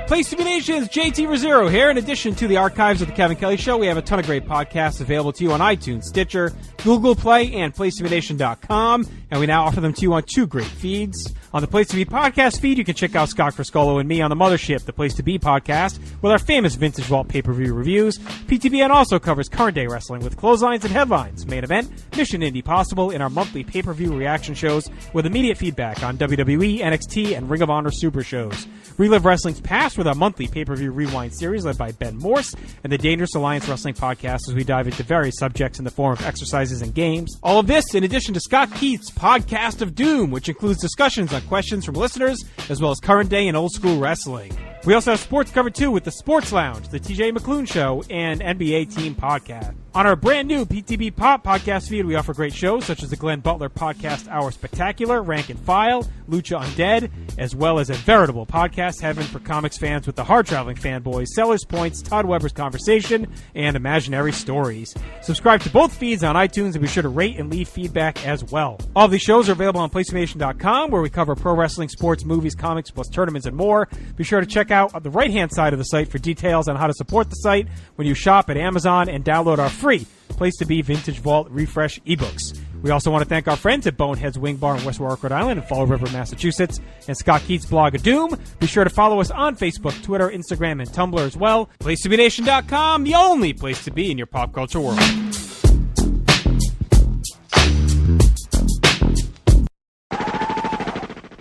Speaker 8: Place to Be Nation's JT Rosero here. In addition to the archives of the Kevin Kelly Show, we have a ton of great podcasts available to you on iTunes, Stitcher, Google Play, and PlaceToBeNation.com. And we now offer them to you on 2 great feeds. On the Place to Be podcast feed, you can check out Scott Friscolo and me on the Mothership, the Place to Be podcast, with our famous Vintage Vault pay-per-view reviews. PTBN also covers current day wrestling with clotheslines and headlines, main event, Mission Indy Possible, in our monthly pay-per-view reaction shows with immediate feedback on WWE, NXT, and Ring of Honor Super shows. Relive wrestling's past with our monthly pay-per-view rewind series led by Ben Morse and the Dangerous Alliance Wrestling podcast as we dive into various subjects in the form of exercises and games. All of this in addition to Scott Keith's Podcast of Doom, which includes discussions on questions from listeners as well as current day and old school wrestling. We also have sports covered too with the Sports Lounge, the TJ McClune Show, and NBA Team Podcast. On our brand new PTB Pop podcast feed, we offer great shows such as the Glenn Butler Podcast Hour Spectacular, Rank and File, Lucha Undead, as well as a veritable podcast heaven for comics fans with the hard traveling fanboys, Sellers Points, Todd Weber's Conversation, and Imaginary Stories. Subscribe to both feeds on iTunes and be sure to rate and leave feedback as well. All of these shows are available on PlayStation.com, where we cover pro wrestling, sports, movies, comics, plus tournaments and more. Be sure to check out on the right-hand side of the site for details on how to support the site when you shop at Amazon and download our free Place to Be Vintage Vault Refresh ebooks. We also want to thank our friends at Bonehead's Wing Bar in West Warwick, Rhode Island, and Fall River, Massachusetts, and Scott Keith's Blog of Doom. Be sure to follow us on Facebook, Twitter, Instagram, and Tumblr as well. PlaceToBeNation.com, the only place to be in your pop culture world.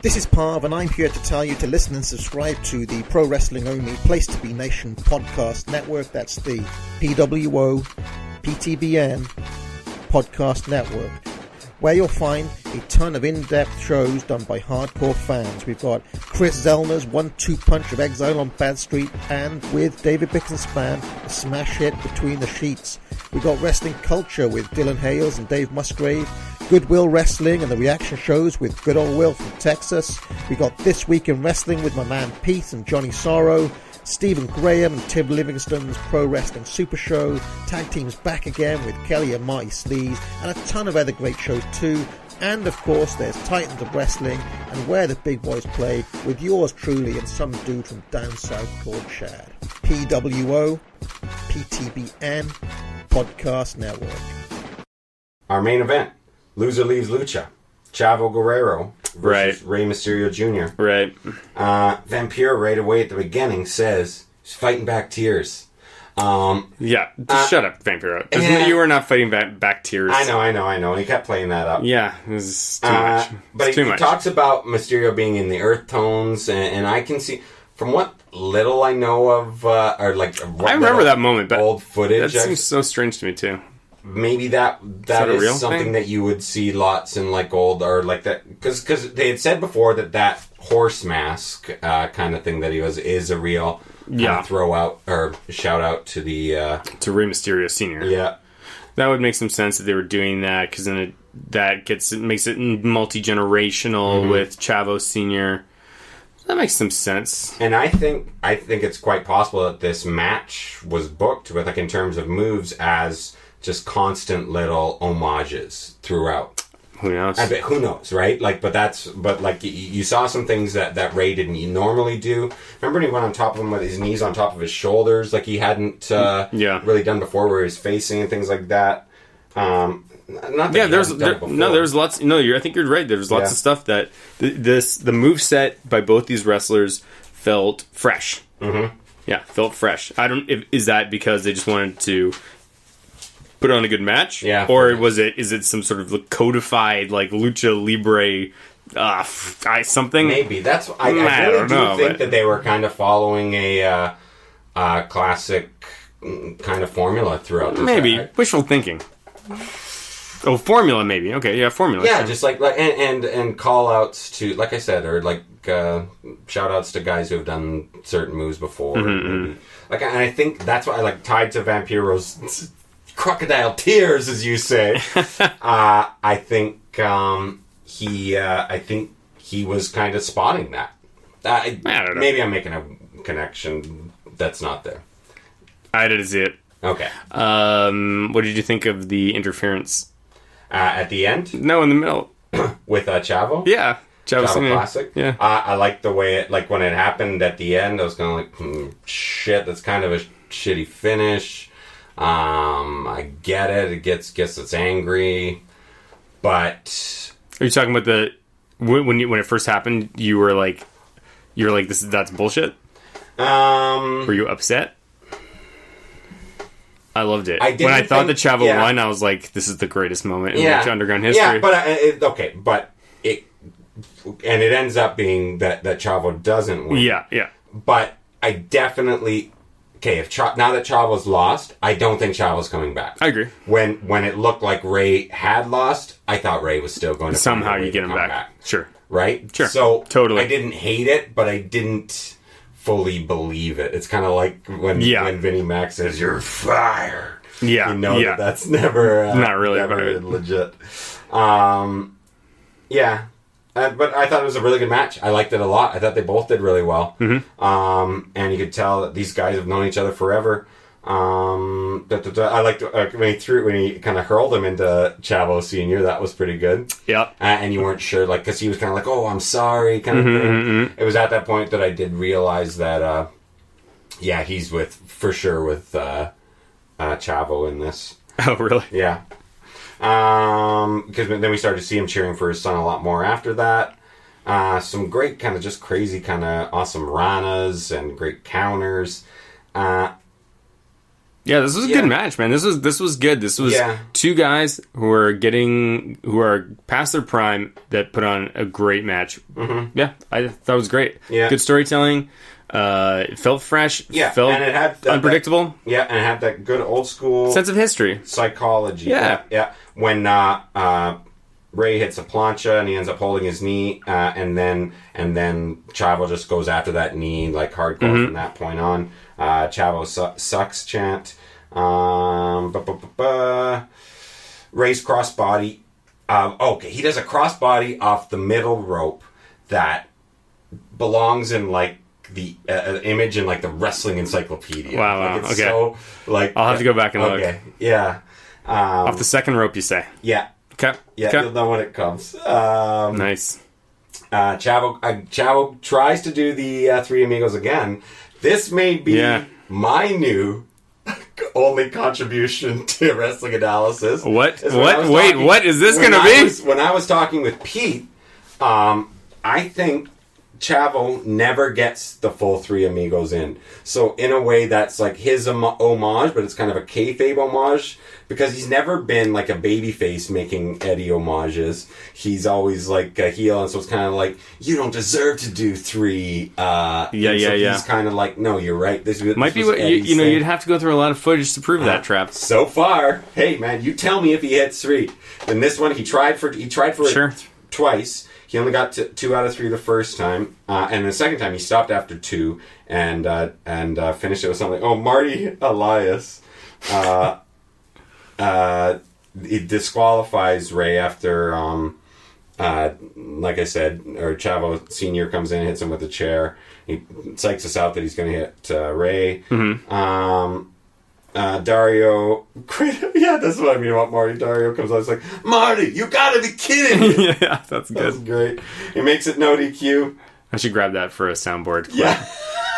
Speaker 9: This is Parv, and I'm here to tell you to listen and subscribe to the Pro Wrestling Only Place to Be Nation podcast network. That's the PWO PTBN podcast network, where you'll find a ton of in-depth shows done by hardcore fans. We've got Chris Zellner's 1-2 punch of Exile on Bad Street, and with David Bixenspan, a smash hit Between the Sheets. We've got Wrestling Culture with Dylan Hales and Dave Musgrave, Goodwill Wrestling and the reaction shows with Good Old Will from Texas. We got This Week in Wrestling with my man Pete and Johnny Sorrow, Stephen Graham and Tim Livingston's Pro Wrestling Super Show, Tag Teams Back Again with Kelly and Marty Sleaze, and a ton of other great shows too. And of course there's Titans of Wrestling and Where the Big Boys Play with yours truly and some dude from down south called Chad. PWO PTBN Podcast Network.
Speaker 5: Our main event, loser leaves Lucha. Chavo Guerrero versus Rey Mysterio Jr.
Speaker 3: Right.
Speaker 5: Vampiro right away at the beginning says he's fighting back tears.
Speaker 3: Yeah, just shut up, Vampiro. You were not fighting back tears.
Speaker 5: I know. He kept playing that up.
Speaker 3: Yeah, it was too much.
Speaker 5: But he talks about Mysterio being in the earth tones, and I can see, from what little I know of, I remember
Speaker 3: that moment, but
Speaker 5: old footage.
Speaker 3: That seems so strange to me too.
Speaker 5: Maybe that is something thing that you would see lots in like old or like that, because they had said before that horse mask kind of thing that he was is a real throw out or shout out to the
Speaker 3: to Rey Mysterio Sr.
Speaker 5: Yeah,
Speaker 3: that would make some sense that they were doing that, because then makes it multi-generational with Chavo Sr. That makes some sense.
Speaker 5: And I think it's quite possible that this match was booked with, like, in terms of moves, as just constant little homages throughout.
Speaker 3: Who knows?
Speaker 5: I bet, who knows, right? Like, but you saw some things that Ray didn't normally do. Remember when he went on top of him with his knees on top of his shoulders, like he hadn't really done before, where he was facing and things like that.
Speaker 3: There's lots. I think you're right. There's lots of stuff that the move set by both these wrestlers felt fresh.
Speaker 5: Mm-hmm.
Speaker 3: Yeah, felt fresh. Is that because they just wanted to put on a good match?
Speaker 5: Yeah.
Speaker 3: Or is it some sort of codified like lucha libre something?
Speaker 5: Maybe that's. I really do think that they were kind of following a classic kind of formula throughout.
Speaker 3: Maybe wishful thinking. Oh, formula maybe. Okay, yeah, formula.
Speaker 5: Yeah, just like and call outs to, like I said, or like shout outs to guys who have done certain moves before.
Speaker 3: Mm-hmm.
Speaker 5: Like, and I think that's why, like, tied to Vampiro's crocodile tears, as you say. I think he was kind of spotting that.
Speaker 3: I don't know.
Speaker 5: Maybe I'm making a connection that's not there.
Speaker 3: I didn't see it.
Speaker 5: Okay.
Speaker 3: What did you think of the interference?
Speaker 5: At the end?
Speaker 3: No, in the middle.
Speaker 5: With Chavo?
Speaker 3: Yeah. Chavo
Speaker 5: Classic?
Speaker 3: Yeah.
Speaker 5: I liked the way it, like, when it happened at the end, I was kind of like, shit, that's kind of a shitty finish. I get it. It gets it's angry. But...
Speaker 3: Are you talking about when it first happened, you were like, that's bullshit? Were you upset? I loved it. When I thought that Chavo won, I was like, this is the greatest moment in Lucha Underground history.
Speaker 5: Yeah, but it ends up being that Chavo doesn't win.
Speaker 3: Yeah.
Speaker 5: But I definitely... Okay, now that Chavo's lost, I don't think Chavo's coming back.
Speaker 3: I agree.
Speaker 5: When it looked like Ray had lost, I thought Ray was still going to
Speaker 3: somehow you get him back. Sure.
Speaker 5: Right?
Speaker 3: Sure.
Speaker 5: So
Speaker 3: totally.
Speaker 5: I didn't hate it, but I didn't fully believe it. It's kind of like when Vinnie Mac says, "You're fired."
Speaker 3: Yeah.
Speaker 5: You know that's never...
Speaker 3: not really
Speaker 5: never legit. Yeah. But I thought it was a really good match. I liked it a lot. I thought they both did really well.
Speaker 3: Mm-hmm.
Speaker 5: And you could tell that these guys have known each other forever. I liked when he kind of hurled him into Chavo Sr. That was pretty good.
Speaker 3: Yep.
Speaker 5: And you weren't sure, like, because he was kind of like, "Oh, I'm sorry," kind of thing.
Speaker 3: Mm-hmm.
Speaker 5: It was at that point that I did realize that, he's for sure with Chavo in this.
Speaker 3: Oh, really?
Speaker 5: Yeah. Because then we started to see him cheering for his son a lot more after that. Some great kind of just crazy kind of awesome ranas and great counters.
Speaker 3: Yeah, this was a good match, man. This was good. This was two guys who are past their prime that put on a great match.
Speaker 5: Mm-hmm.
Speaker 3: Yeah, I thought it was great.
Speaker 5: Yeah.
Speaker 3: Good storytelling. It felt fresh.
Speaker 5: Yeah,
Speaker 3: felt
Speaker 5: and it had
Speaker 3: unpredictable.
Speaker 5: And it had that good old school
Speaker 3: sense of history,
Speaker 5: psychology.
Speaker 3: Yeah.
Speaker 5: When Ray hits a plancha and he ends up holding his knee, and then Chavo just goes after that knee like hardcore from that point on. Chavo sucks chant. Ray's crossbody. Okay, he does a crossbody off the middle rope that belongs in like the image in like the wrestling encyclopedia.
Speaker 3: Wow.
Speaker 5: Like, it's
Speaker 3: okay.
Speaker 5: So, like,
Speaker 3: I'll have to go back and look.
Speaker 5: Okay. Yeah.
Speaker 3: Off the second rope, you say?
Speaker 5: Yeah.
Speaker 3: Okay.
Speaker 5: Yeah.
Speaker 3: Okay.
Speaker 5: You'll know when it comes.
Speaker 3: Nice.
Speaker 5: Chavo tries to do the Three Amigos again. This may be my new only contribution to wrestling analysis.
Speaker 3: What? What is this going to be?
Speaker 5: When I was talking with Pete, I think Chavo never gets the full Three Amigos in. So in a way, that's like his homage, but it's kind of a kayfabe homage because he's never been like a babyface making Eddie homages. He's always like a heel, and so it's kind of like you don't deserve to do three. He's kind of like, no, you're right. This
Speaker 3: might be what you'd have to go through a lot of footage to prove that, Trap.
Speaker 5: So far, hey man, you tell me if he hits three. In this one, he tried for it twice. He only got 2 out of 3 the first time, and the second time he stopped after 2 and finished it with something. Oh, Marty Elias, it disqualifies Ray after, like I said, or Chavo Sr. comes in and hits him with a chair. He psychs us out that he's going to hit Ray.
Speaker 3: Mm-hmm.
Speaker 5: Dario, yeah, that's what I mean about Marty. Dario comes out, it's like, Marty, you gotta be kidding me.
Speaker 3: Yeah, that's good.
Speaker 5: That's great. He makes it no DQ.
Speaker 3: I should grab that for a soundboard.
Speaker 5: Yeah.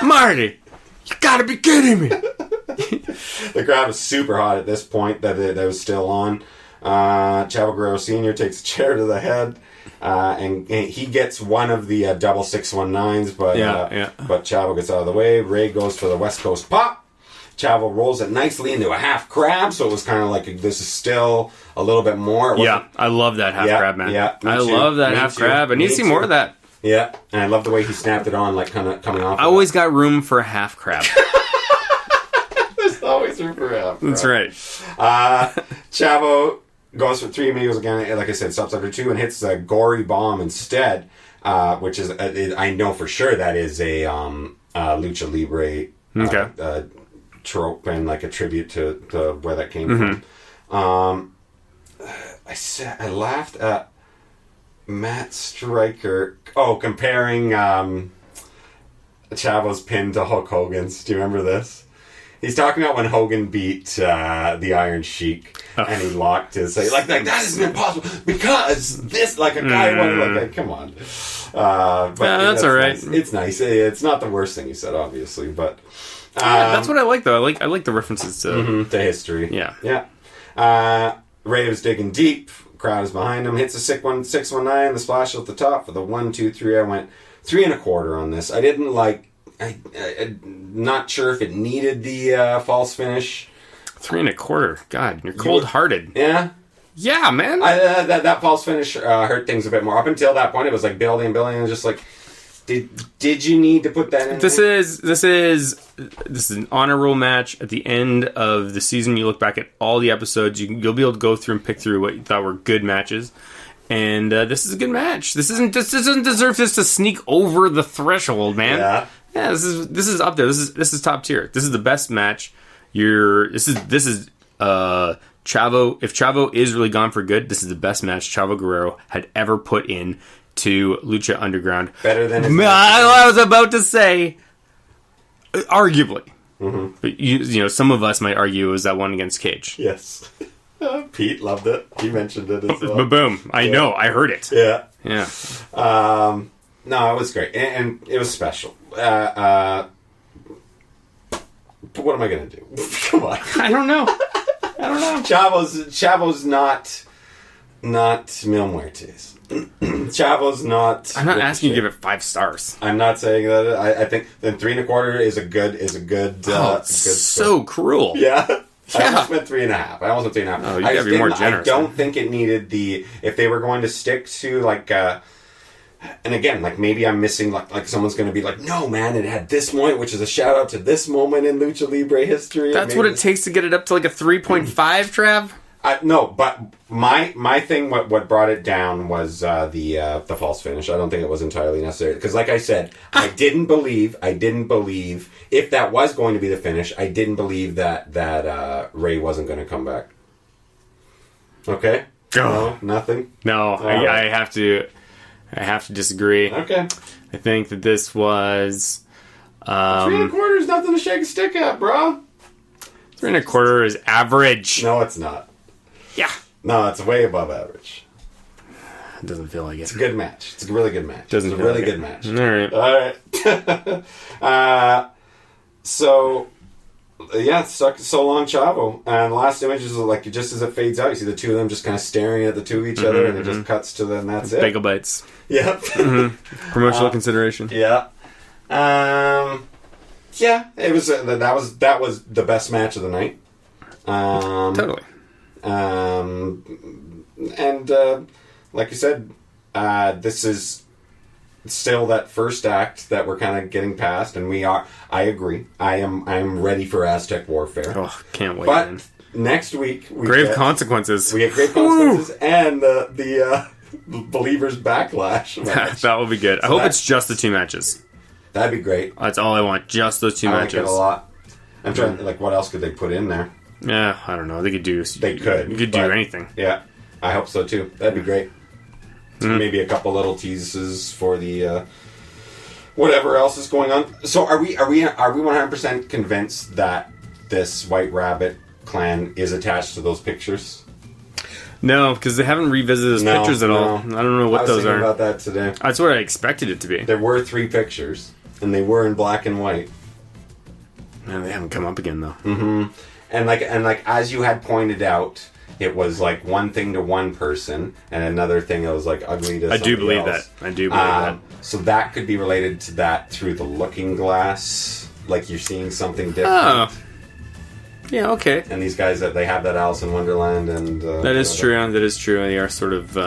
Speaker 3: Marty, you gotta be kidding me.
Speaker 5: The crowd was super hot at this point that was still on. Chavo Guerrero Sr. takes a chair to the head. And he gets one of the double 619s, but Chavo gets out of the way. Ray goes for the West Coast pop. Chavo rolls it nicely into a half crab, so it was kind of like this is still a little bit more.
Speaker 3: I love that half crab, man.
Speaker 5: Yeah,
Speaker 3: I love that half crab. I need to see more of that.
Speaker 5: Yeah, and I love the way he snapped it on, like kind of coming off.
Speaker 3: I always got room for a half crab.
Speaker 5: There's always room for a half crab.
Speaker 3: That's right.
Speaker 5: Chavo goes for Three Amigos again. Like I said, stops after 2 and hits a gory bomb instead, which is I know for sure that is a Lucha Libre trope and like a tribute to where that came from. I laughed at Matt Stryker comparing Chavo's pin to Hulk Hogan's. Do you remember this? He's talking about when Hogan beat the Iron Sheik, and he locked his like that isn't impossible because this like a guy wanted like come on. But
Speaker 3: that's all right.
Speaker 5: Nice. It's nice. It's not the worst thing he said, obviously, but
Speaker 3: that's what I like though. I like the references to
Speaker 5: the history.
Speaker 3: Yeah.
Speaker 5: Ray was digging deep. Crowd is behind him. Hits a 619. The splash at the top for the 1, 2, 3. I went 3 1/4 on this. I didn't like. I'm not sure if it needed the false finish.
Speaker 3: 3 1/4. God, you're cold-hearted.
Speaker 5: Yeah.
Speaker 3: Yeah, man.
Speaker 5: That false finish hurt things a bit more. Up until that point, it was like building, and just like, did you need to put that in?
Speaker 3: This is an honor roll match. At the end of the season, you look back at all the episodes. You'll be able to go through and pick through what you thought were good matches. And this is a good match. This doesn't deserve this to sneak over the threshold, man. Yeah, this is up there. This is top tier. This is the best match. This is Chavo. If Chavo is really gone for good, this is the best match Chavo Guerrero had ever put in to Lucha Underground.
Speaker 5: Better than
Speaker 3: I was about to say, arguably. But you know, some of us might argue it was that one against Cage.
Speaker 5: Yes. Pete loved it. He mentioned it as well.
Speaker 3: Boom. I know. I heard it.
Speaker 5: Yeah.
Speaker 3: Yeah.
Speaker 5: No, it was great. And it was special. What am I going to do? Come on.
Speaker 3: I don't know.
Speaker 5: Chavo's not Mil Muertes. Chavo's not.
Speaker 3: I'm not asking you to give it 5 stars.
Speaker 5: I'm not saying that. I think then 3 1/4 is a good. Good
Speaker 3: so cruel.
Speaker 5: Yeah. I almost went 3.5. I almost went 3.5.
Speaker 3: Oh, you gotta be more generous.
Speaker 5: I don't think it needed if they were going to stick to like. And again, like maybe I'm missing like someone's going to be like, no man, it had this moment, which is a shout out to this moment in Lucha Libre history.
Speaker 3: That's what it takes to get it up to like a 3.5, Trav.
Speaker 5: No, but my thing, what brought it down was the false finish. I don't think it was entirely necessary because, like I said, I didn't believe if that was going to be the finish. I didn't believe that Ray wasn't going to come back. Okay, no, nothing.
Speaker 3: No, I have to disagree.
Speaker 5: Okay,
Speaker 3: I think that this was
Speaker 5: 3 1/4 is nothing to shake a stick at, bro.
Speaker 3: 3 1/4 is average.
Speaker 5: No, it's not.
Speaker 3: Yeah.
Speaker 5: No, it's way above average.
Speaker 3: It doesn't feel like it.
Speaker 5: It's a good match. It's a really good match.
Speaker 3: It's a
Speaker 5: really good match.
Speaker 3: All
Speaker 5: right. So, yeah, so long, Chavo. And the last image is like just as it fades out, you see the two of them just kind of staring at the two of each other, and it just cuts to them. That's it.
Speaker 3: Bagel bites.
Speaker 5: Yep.
Speaker 3: Promotional consideration.
Speaker 5: Yeah. Yeah. It was that was the best match of the night.
Speaker 3: Totally.
Speaker 5: And like you said, this is still that first act that we're kind of getting past, and I agree. I'm ready for Aztec Warfare.
Speaker 3: Oh, can't wait.
Speaker 5: But
Speaker 3: man.
Speaker 5: Next week
Speaker 3: grave consequences.
Speaker 5: We get grave consequences and the Believers Backlash match.
Speaker 3: That will be good. I hope it's just the 2 matches.
Speaker 5: That'd be great.
Speaker 3: That's all I want. Just those 2 matches.
Speaker 5: I like it a lot. I'm trying like what else could they put in there?
Speaker 3: Yeah, I don't know. They could do.
Speaker 5: They could.
Speaker 3: You could do anything.
Speaker 5: Yeah, I hope so too. That'd be great. Maybe a couple little teases for the whatever else is going on. So are we 100% convinced that this White Rabbit clan is attached to those pictures?
Speaker 3: No, because they haven't revisited those pictures at all. I don't know what those are.
Speaker 5: I was thinking about that today.
Speaker 3: That's what I expected it to be.
Speaker 5: There were 3 pictures, and they were in black and white.
Speaker 3: Man, they haven't come up again though.
Speaker 5: Mm-hmm. And like as you had pointed out, it was like one thing to one person and another thing that was like ugly to somebody else.
Speaker 3: I do believe that.
Speaker 5: So that could be related to that through the looking glass, like you're seeing something different.
Speaker 3: Oh. Yeah, okay.
Speaker 5: And these guys that they have that Alice in Wonderland and
Speaker 3: that is true. That is true. They are sort of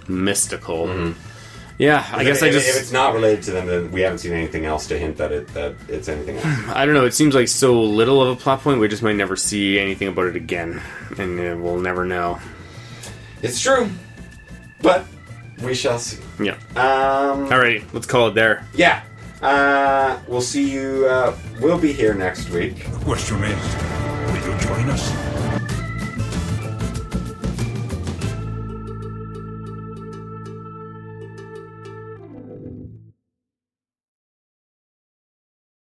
Speaker 3: mystical. Mm-hmm. Yeah, I guess if
Speaker 5: it's not related to them, then we haven't seen anything else to hint that it's anything else.
Speaker 3: I don't know. It seems like so little of a plot point. We just might never see anything about it again, and we'll never know.
Speaker 5: It's true, but we shall see.
Speaker 3: Yeah. Alrighty, let's call it there.
Speaker 5: Yeah. We'll see you. We'll be here next week.
Speaker 10: The question is, will you join us?